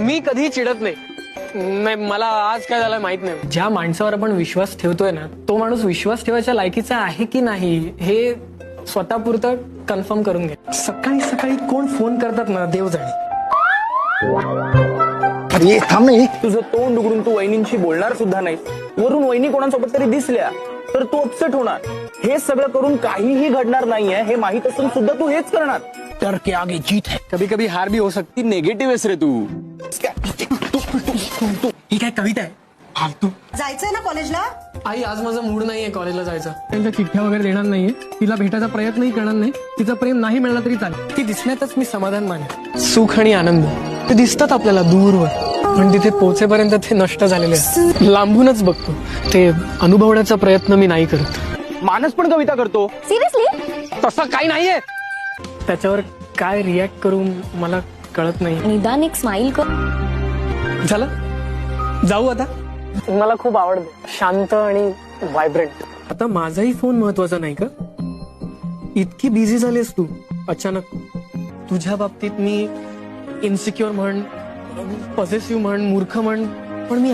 मी कधी चिडत नाही. मला आज काय झालं माहित नाही. ज्या माणसावर आपण विश्वास ठेवतोय ना, तो माणूस विश्वास ठेवायच्या लायकीचा आहे की नाही हे स्वतःपुरतं कन्फर्म करून घ्या. सकाळी सकाळी कोण फोन करतात ना, देव जाणे. अरे थांब नाही, तुझं तोंड उघडून तू वहिनींशी बोलणार सुद्धा नाही. वरून वहिनी कोणासोबत तरी दिसल्या तर तू अपसेट होणार. हे सगळं करून काहीही घडणार नाहीये हे माहित असून सुद्धा तू हेच करणार. तर के आगे जीत है. कभी कभी हार भी हो सकती. निगेटिव्ह आहेस रे तू. ही काय कविता आहे फालतू. जायचंय ना कॉलेजला? आई आज माझा मूड नाहीये कॉलेजला जायचा. त्यांच्या चिठ्ठ्या वगैरे देणार नाहीये. तिला भेटायचा प्रयत्नही करणार नाही. तिचं प्रेम नाही मिळणार तरी चालेल. ती दिसण्यातच मी समाधान मानेन. सुख आणि आनंद ते दिसतात आपल्याला दूरवर, पण तिथे पोहोचेपर्यंत ते नष्ट झालेले असतात. लांबूनच बघतो, ते अनुभवण्याचा प्रयत्न मी नाही करत. मानस पण कविता करतो. सिरियसली? तसं काही नाहीये. त्याच्यावर काय रिॲक्ट करू मला कळत नाही. निदान एक स्माइल कर. झालं, जाऊ आता. मला खूप आवडते, शांत आणि व्हायब्रंट. आता माझाही फोन महत्वाचा नाही का? इतकी बिझी झालीस तू अचानक. तुझ्या बाबतीत मी इन्सिक्युअर म्हण, पॉझेसिव्ह म्हण, मूर्ख म्हण, पण मी